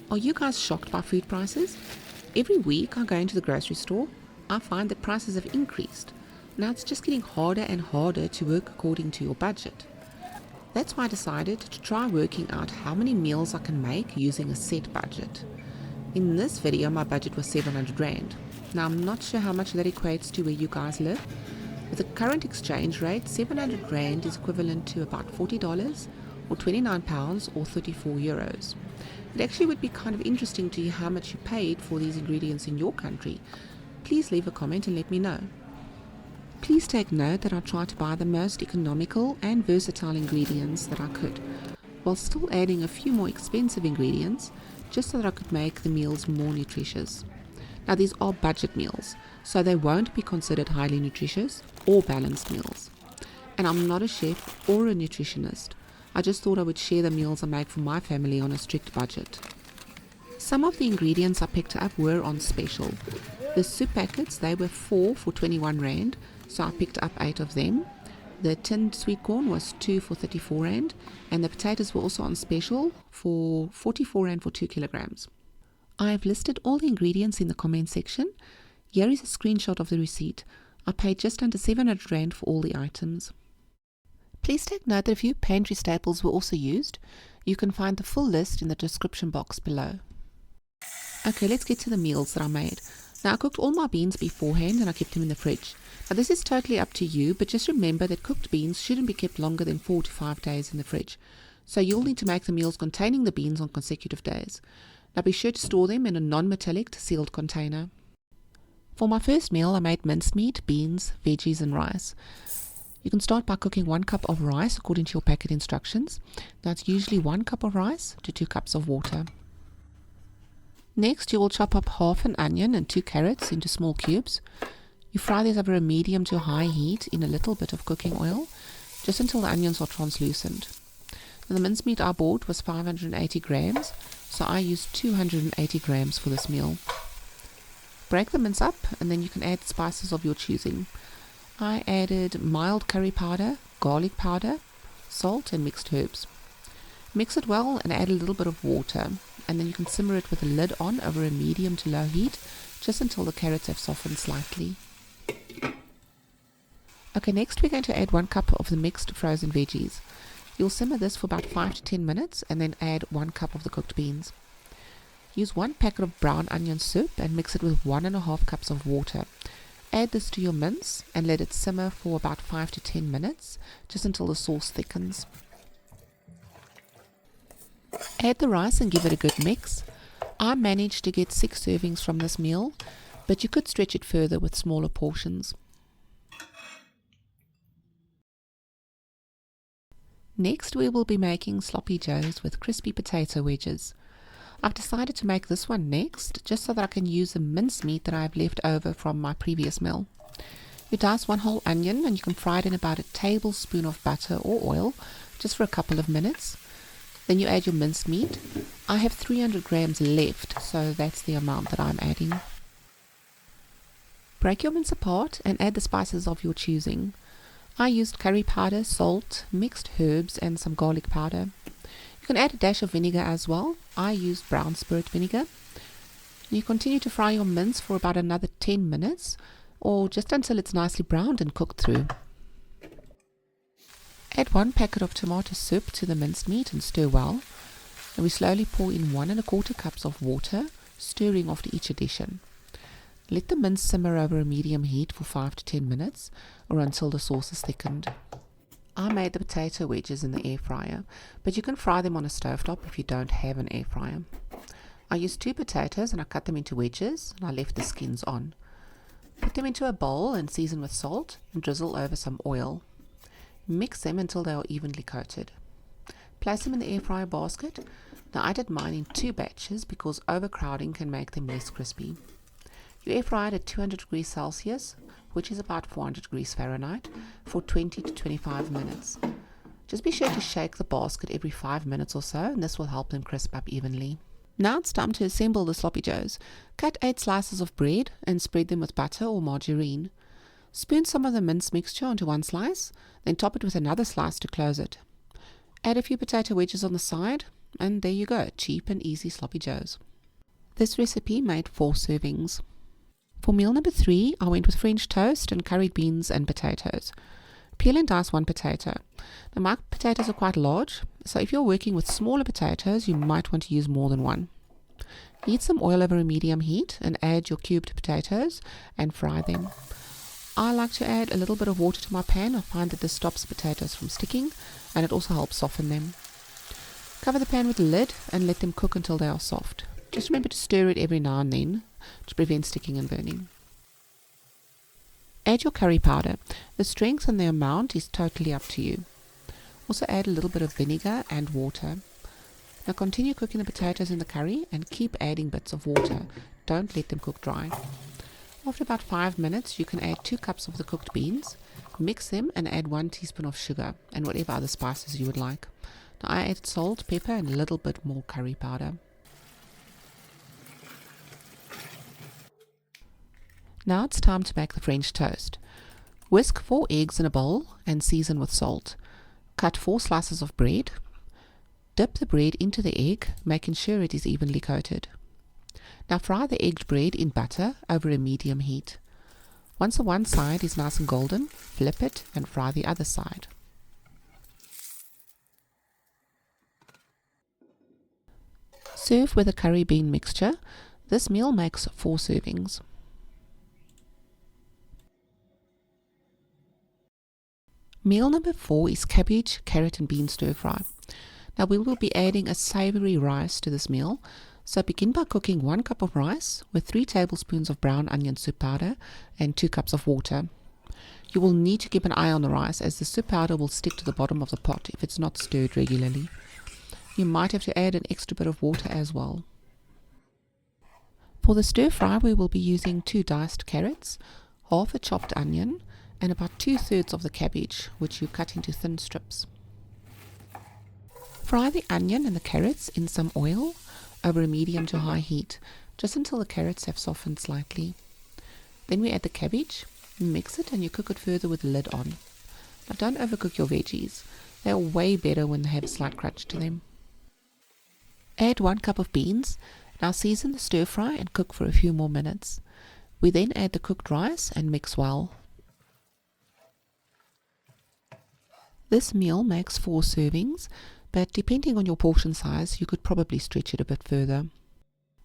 Are you guys shocked by food prices? Every week I go into the grocery store, I find that prices have increased. Now it's just getting harder and harder to work according to your budget. That's why I decided to try working out how many meals I can make using a set budget. In this video my budget was 700 Rand. Now I'm not sure how much that equates to where you guys live. With the current exchange rate, 700 Rand is equivalent to about $40 or £29 or 34 euros. It actually would be kind of interesting to hear how much you paid for these ingredients in your country. Please leave a comment and let me know. Please take note that I tried to buy the most economical and versatile ingredients that I could, while still adding a few more expensive ingredients just so that I could make the meals more nutritious. Now these are budget meals, so they won't be considered highly nutritious or balanced meals. And I'm not a chef or a nutritionist. I just thought I would share the meals I make for my family on a strict budget. Some of the ingredients I picked up were on special. The soup packets, they were 4 for 21 Rand, so I picked up 8 of them. The tinned sweet corn was 2 for 34 Rand, and the potatoes were also on special for 44 Rand for 2 kilograms. I have listed all the ingredients in the comment section. Here is a screenshot of the receipt. I paid just under 700 Rand for all the items. Please take note that a few pantry staples were also used. You can find the full list in the description box below. Okay, let's get to the meals that I made. Now I cooked all my beans beforehand and I kept them in the fridge. Now this is totally up to you, but just remember that cooked beans shouldn't be kept longer than 4 to 5 days in the fridge. So you'll need to make the meals containing the beans on consecutive days. Now be sure to store them in a non-metallic sealed container. For my first meal I made mincemeat, beans, veggies and rice. You can start by cooking 1 cup of rice according to your packet instructions. That's usually 1 cup of rice to 2 cups of water. Next you will chop up half an onion and 2 carrots into small cubes. You fry these over a medium to high heat in a little bit of cooking oil, just until the onions are translucent. Now the mincemeat I bought was 580 grams, so I used 280 grams for this meal. Break the mince up and then you can add spices of your choosing. I added mild curry powder, garlic powder, salt and mixed herbs. Mix it well and add a little bit of water, and then you can simmer it with the lid on over a medium to low heat just until the carrots have softened slightly. Okay, next we're going to add 1 cup of the mixed frozen veggies. You'll simmer this for about 5 to 10 minutes and then add 1 cup of the cooked beans. Use 1 packet of brown onion soup and mix it with 1.5 cups of water. Add this to your mince and let it simmer for about 5 to 10 minutes, just until the sauce thickens. Add the rice and give it a good mix. I managed to get 6 servings from this meal, but you could stretch it further with smaller portions. Next we will be making sloppy joes with crispy potato wedges. I've decided to make this one next, just so that I can use the mincemeat that I have left over from my previous meal. You dice 1 whole onion and you can fry it in about a tablespoon of butter or oil, just for a couple of minutes. Then you add your mincemeat. I have 300 grams left, so that's the amount that I'm adding. Break your mince apart and add the spices of your choosing. I used curry powder, salt, mixed herbs and some garlic powder. You can add a dash of vinegar as well. I used brown spirit vinegar. You continue to fry your mince for about another 10 minutes or just until it's nicely browned and cooked through. Add 1 packet of tomato soup to the mincemeat and stir well. And we slowly pour in 1.25 cups of water, stirring after each addition. Let the mince simmer over a medium heat for 5 to 10 minutes or until the sauce is thickened. I made the potato wedges in the air fryer, but you can fry them on a stovetop if you don't have an air fryer. I used 2 potatoes and I cut them into wedges and I left the skins on. Put them into a bowl and season with salt and drizzle over some oil. Mix them until they are evenly coated. Place them in the air fryer basket. Now I did mine in 2 batches because overcrowding can make them less crispy. You air fry it at 200 degrees Celsius, which is about 400 degrees Fahrenheit, for 20 to 25 minutes. Just be sure to shake the basket every 5 minutes or so, and this will help them crisp up evenly. Now it's time to assemble the sloppy joes. Cut 8 slices of bread and spread them with butter or margarine. Spoon some of the mince mixture onto 1 slice, then top it with another slice to close it. Add a few potato wedges on the side and there you go, cheap and easy sloppy joes. This recipe made 4 servings. For meal number 3, I went with French toast and curried beans and potatoes. Peel and dice 1 potato. Now my potatoes are quite large, so if you're working with smaller potatoes, you might want to use more than 1. Heat some oil over a medium heat and add your cubed potatoes and fry them. I like to add a little bit of water to my pan. I find that this stops potatoes from sticking and it also helps soften them. Cover the pan with a lid and let them cook until they are soft. Just remember to stir it every now and then to prevent sticking and burning. Add your curry powder. The strength and the amount is totally up to you. Also add a little bit of vinegar and water. Now continue cooking the potatoes in the curry and keep adding bits of water. Don't let them cook dry. After about 5 minutes, you can add 2 cups of the cooked beans, mix them and add 1 teaspoon of sugar and whatever other spices you would like. Now I added salt, pepper and a little bit more curry powder. Now it's time to make the French toast. Whisk 4 eggs in a bowl and season with salt. Cut 4 slices of bread. Dip the bread into the egg, making sure it is evenly coated. Now fry the egged bread in butter over a medium heat. Once the one side is nice and golden, flip it and fry the other side. Serve with a curry bean mixture. This meal makes 4 servings. Meal number 4 is cabbage, carrot and bean stir fry. Now we will be adding a savory rice to this meal, so begin by cooking 1 cup of rice with 3 tablespoons of brown onion soup powder and 2 cups of water. You will need to keep an eye on the rice as the soup powder will stick to the bottom of the pot if it's not stirred regularly. You might have to add an extra bit of water as well. For the stir fry we will be using 2 diced carrots, half a chopped onion and about 2/3 of the cabbage, which you cut into thin strips. Fry the onion and the carrots in some oil over a medium to high heat, just until the carrots have softened slightly. Then we add the cabbage, mix it and you cook it further with the lid on. Now don't overcook your veggies. They are way better when they have a slight crunch to them. Add 1 cup of beans. Now season the stir fry and cook for a few more minutes. We then add the cooked rice and mix well. This meal makes 4 servings, but depending on your portion size, you could probably stretch it a bit further.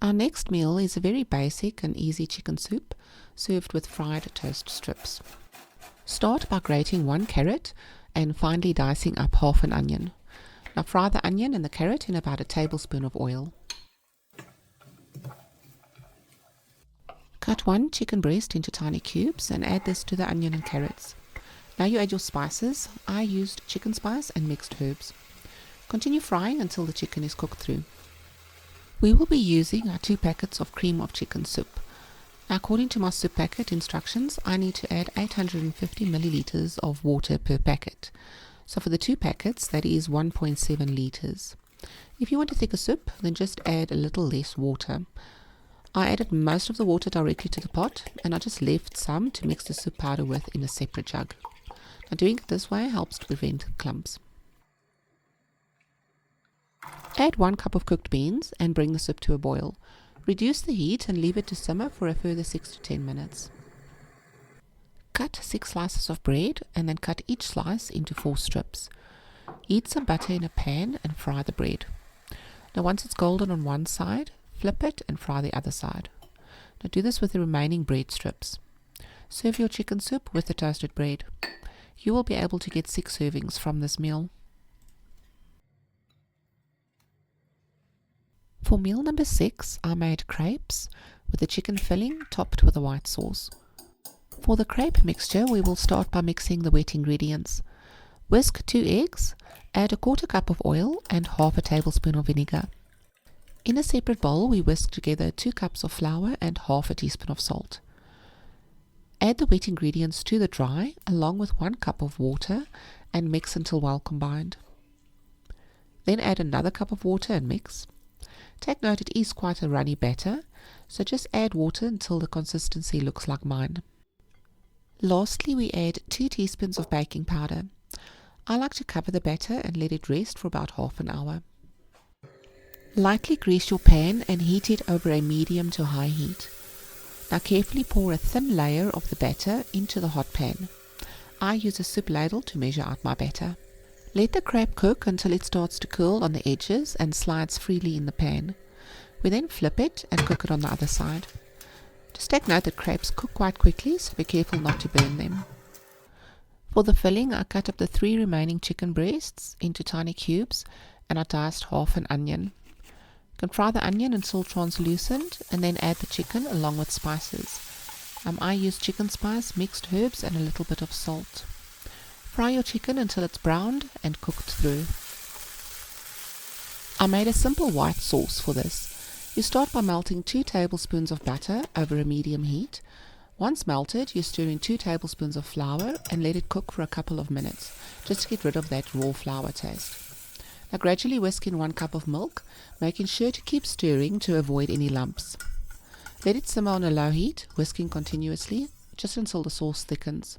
Our next meal is a very basic and easy chicken soup, served with fried toast strips. Start by grating 1 carrot and finely dicing up half an onion. Now fry the onion and the carrot in about a tablespoon of oil. Cut 1 chicken breast into tiny cubes and add this to the onion and carrots. Now you add your spices. I used chicken spice and mixed herbs. Continue frying until the chicken is cooked through. We will be using our 2 packets of cream of chicken soup. Now, according to my soup packet instructions, I need to add 850 milliliters of water per packet. So for the 2 packets, that is 1.7 liters. If you want a thicker soup, then just add a little less water. I added most of the water directly to the pot, and I just left some to mix the soup powder with in a separate jug. Now doing it this way helps to prevent clumps. Add 1 cup of cooked beans and bring the soup to a boil. Reduce the heat and leave it to simmer for a further 6 to 10 minutes. Cut 6 slices of bread and then cut each slice into 4 strips. Heat some butter in a pan and fry the bread. Now once it's golden on one side, flip it and fry the other side. Now do this with the remaining bread strips. Serve your chicken soup with the toasted bread. You will be able to get 6 servings from this meal. For meal number 6, I made crepes with a chicken filling topped with a white sauce. For the crepe mixture, we will start by mixing the wet ingredients. Whisk 2 eggs, add a 1/4 cup of oil and half a tablespoon of vinegar. In a separate bowl, we whisk together 2 cups of flour and half a teaspoon of salt. Add the wet ingredients to the dry along with 1 cup of water and mix until well combined. Then add another cup of water and mix. Take note it is quite a runny batter, so just add water until the consistency looks like mine. Lastly, we add 2 teaspoons of baking powder. I like to cover the batter and let it rest for about half an hour. Lightly grease your pan and heat it over a medium to high heat. Now carefully pour a thin layer of the batter into the hot pan. I use a soup ladle to measure out my batter. Let the crepe cook until it starts to curl on the edges and slides freely in the pan. We then flip it and cook it on the other side. Just take note that crepes cook quite quickly, so be careful not to burn them. For the filling, I cut up the 3 remaining chicken breasts into tiny cubes and I diced half an onion. You can fry the onion until translucent and then add the chicken along with spices. I use chicken spice, mixed herbs and a little bit of salt. Fry your chicken until it's browned and cooked through. I made a simple white sauce for this. You start by melting 2 tablespoons of butter over a medium heat. Once melted, you stir in 2 tablespoons of flour and let it cook for a couple of minutes, just to get rid of that raw flour taste. Now gradually whisk in 1 cup of milk, making sure to keep stirring to avoid any lumps. Let it simmer on a low heat, whisking continuously, just until the sauce thickens.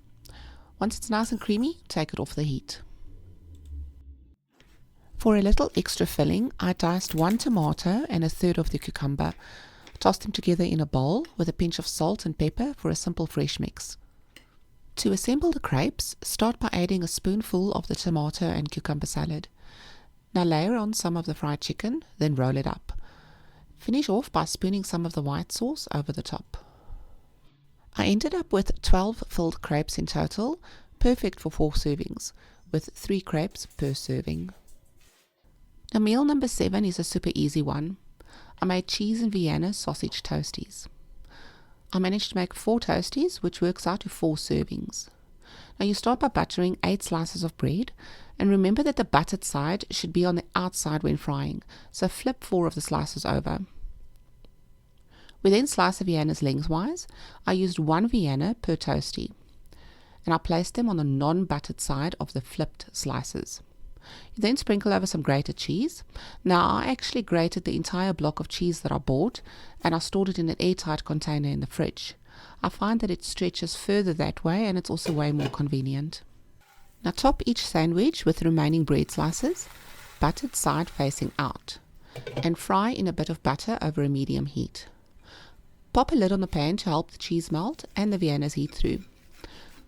Once it's nice and creamy, take it off the heat. For a little extra filling, I diced 1 tomato and a third of the cucumber. Toss them together in a bowl with a pinch of salt and pepper for a simple fresh mix. To assemble the crepes, start by adding a spoonful of the tomato and cucumber salad. Now layer on some of the fried chicken, then roll it up. Finish off by spooning some of the white sauce over the top. I ended up with 12 filled crepes in total, perfect for 4 servings, with 3 crepes per serving. Now meal number 7 is a super easy one. I made cheese and Vienna sausage toasties. I managed to make 4 toasties, which works out to 4 servings. Now you start by buttering 8 slices of bread, and remember that the buttered side should be on the outside when frying, so flip 4 of the slices over. We then slice the Viennas lengthwise. I used 1 Vienna per toastie, and I placed them on the non-buttered side of the flipped slices. You then sprinkle over some grated cheese. Now I actually grated the entire block of cheese that I bought and I stored it in an airtight container in the fridge. I find that it stretches further that way and it's also way more convenient. Now top each sandwich with the remaining bread slices, buttered side facing out, and fry in a bit of butter over a medium heat. Pop a lid on the pan to help the cheese melt and the Viennas heat through.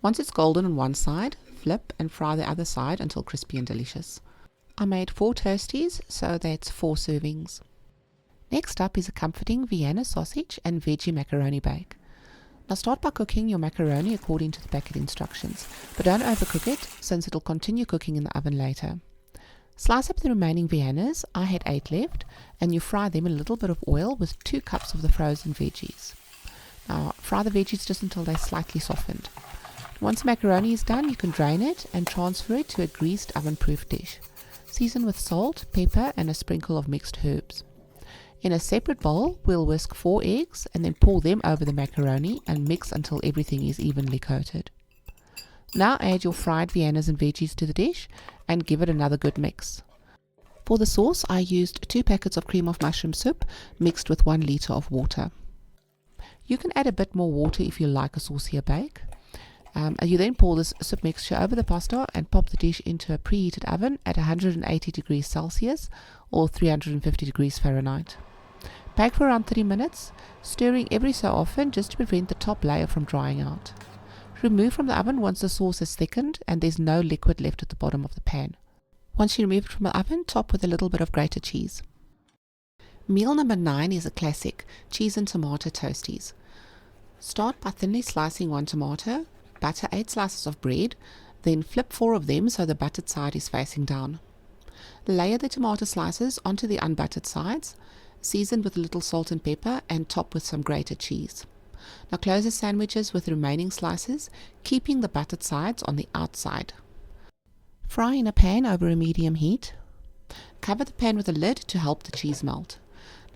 Once it's golden on one side, flip and fry the other side until crispy and delicious. I made 4 toasties, so that's 4 servings. Next up is a comforting Vienna sausage and veggie macaroni bake. Now start by cooking your macaroni according to the packet instructions, but don't overcook it since it'll continue cooking in the oven later. Slice up the remaining Viennas, I had 8 left, and you fry them in a little bit of oil with 2 cups of the frozen veggies. Now fry the veggies just until they're slightly softened. Once macaroni is done, you can drain it and transfer it to a greased oven-proof dish. Season with salt, pepper and a sprinkle of mixed herbs. In a separate bowl, we'll whisk 4 eggs and then pour them over the macaroni and mix until everything is evenly coated. Now add your fried Viennas and veggies to the dish and give it another good mix. For the sauce, I used 2 packets of cream of mushroom soup mixed with 1 liter of water. You can add a bit more water if you like a saucier bake. You then pour this soup mixture over the pasta and pop the dish into a preheated oven at 180 degrees Celsius or 350 degrees Fahrenheit. Bake for around 30 minutes, stirring every so often just to prevent the top layer from drying out. Remove from the oven once the sauce is thickened and there's no liquid left at the bottom of the pan. Once you remove it from the oven, top with a little bit of grated cheese. Meal number 9 is a classic, cheese and tomato toasties. Start by thinly slicing 1 tomato, butter 8 slices of bread, then flip 4 of them so the buttered side is facing down. Layer the tomato slices onto the unbuttered sides, season with a little salt and pepper and top with some grated cheese. Now close the sandwiches with the remaining slices, keeping the buttered sides on the outside. Fry in a pan over a medium heat. Cover the pan with a lid to help the cheese melt.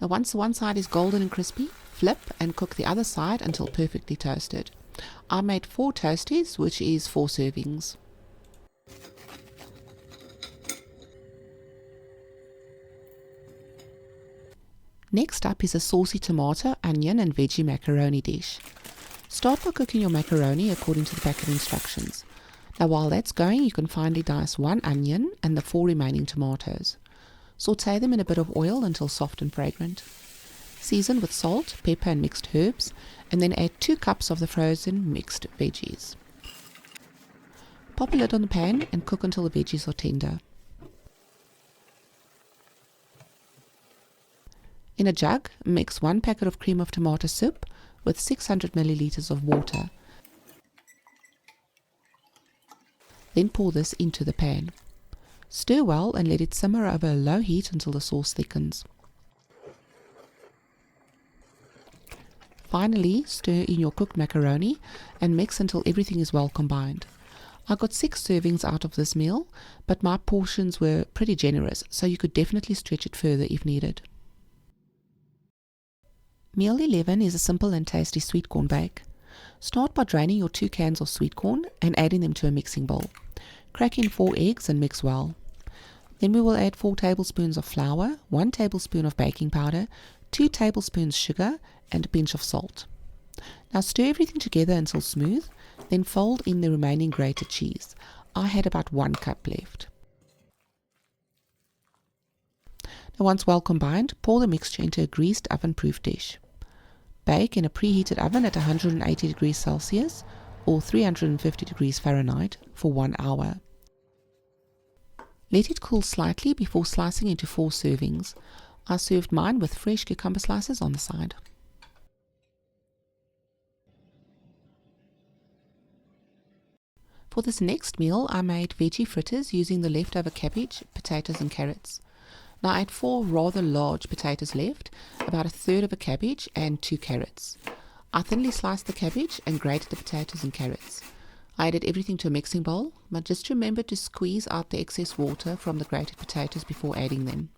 Now once one side is golden and crispy, flip and cook the other side until perfectly toasted. I made 4 toasties, which is 4 servings. Next up is a saucy tomato, onion and veggie macaroni dish. Start by cooking your macaroni according to the packet instructions. Now while that's going, you can finely dice 1 onion and the 4 remaining tomatoes. Saute them in a bit of oil until soft and fragrant. Season with salt, pepper and mixed herbs, and then add 2 cups of the frozen mixed veggies. Pop a lid on the pan and cook until the veggies are tender. In a jug, mix 1 packet of cream of tomato soup with 600 milliliters of water. Then pour this into the pan. Stir well and let it simmer over a low heat until the sauce thickens. Finally, stir in your cooked macaroni and mix until everything is well combined. I got 6 servings out of this meal, but my portions were pretty generous, so you could definitely stretch it further if needed. Meal 11 is a simple and tasty sweet corn bake. Start by draining your 2 cans of sweet corn and adding them to a mixing bowl. Crack in 4 eggs and mix well. Then we will add 4 tablespoons of flour, 1 tablespoon of baking powder, 2 tablespoons sugar, and a pinch of salt. Now stir everything together until smooth, then fold in the remaining grated cheese. I had about 1 cup left. Now once well combined, pour the mixture into a greased oven-proof dish. Bake in a preheated oven at 180 degrees Celsius or 350 degrees Fahrenheit for 1 hour. Let it cool slightly before slicing into 4 servings. I served mine with fresh cucumber slices on the side. For this next meal, I made veggie fritters using the leftover cabbage, potatoes and carrots. Now I had 4 rather large potatoes left, about a third of a cabbage and 2 carrots. I thinly sliced the cabbage and grated the potatoes and carrots. I added everything to a mixing bowl, but just remember to squeeze out the excess water from the grated potatoes before adding them.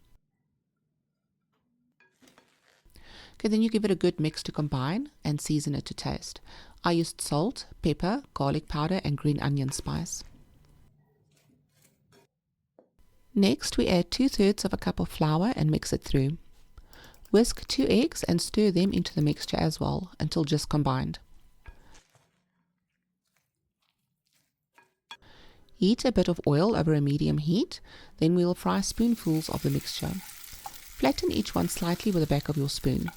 Okay, then you give it a good mix to combine and season it to taste. I used salt, pepper, garlic powder and green onion spice. Next we add 2/3 of a cup of flour and mix it through. Whisk 2 eggs and stir them into the mixture as well until just combined. Heat a bit of oil over a medium heat, then we will fry spoonfuls of the mixture. Flatten each one slightly with the back of your spoon.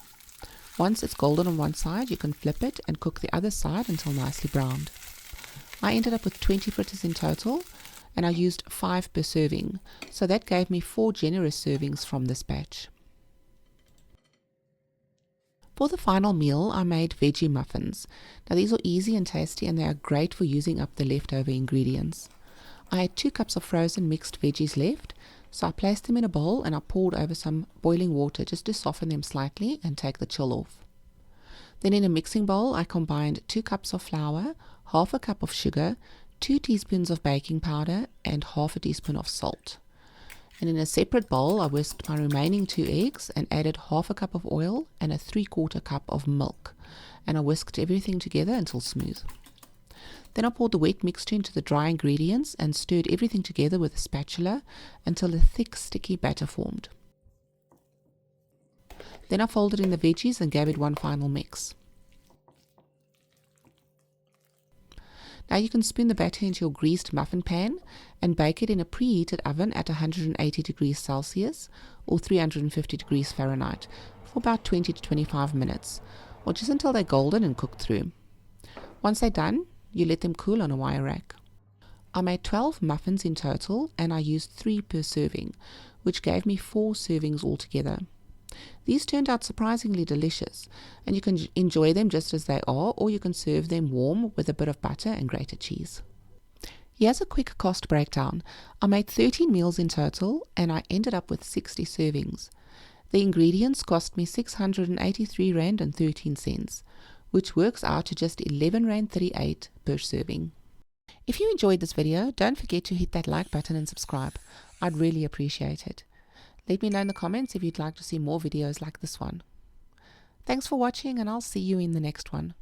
Once it's golden on one side, you can flip it and cook the other side until nicely browned. I ended up with 20 fritters in total, and I used 5 per serving, so that gave me 4 generous servings from this batch. For the final meal, I made veggie muffins. Now these are easy and tasty, and they are great for using up the leftover ingredients. I had 2 cups of frozen mixed veggies left, so I placed them in a bowl and I poured over some boiling water just to soften them slightly and take the chill off. Then in a mixing bowl, I combined 2 cups of flour, half a cup of sugar, 2 teaspoons of baking powder, and half a teaspoon of salt. And in a separate bowl, I whisked my remaining 2 eggs and added half a cup of oil and a 3/4 cup of milk. And I whisked everything together until smooth. Then I poured the wet mixture into the dry ingredients and stirred everything together with a spatula until a thick, sticky batter formed. Then I folded in the veggies and gave it one final mix. Now you can spoon the batter into your greased muffin pan and bake it in a preheated oven at 180 degrees Celsius or 350 degrees Fahrenheit for about 20 to 25 minutes, or just until they're golden and cooked through. Once they're done, you let them cool on a wire rack. I made 12 muffins in total and I used 3 per serving, which gave me 4 servings altogether. These turned out surprisingly delicious, and you can enjoy them just as they are, or you can serve them warm with a bit of butter and grated cheese. Here's a quick cost breakdown. I made 13 meals in total and I ended up with 60 servings. The ingredients cost me 683 Rand and 13 cents, which works out to just 11 Rand 38 per serving. If you enjoyed this video, don't forget to hit that like button and subscribe. I'd really appreciate it. Let me know in the comments if you'd like to see more videos like this one. Thanks for watching, and I'll see you in the next one.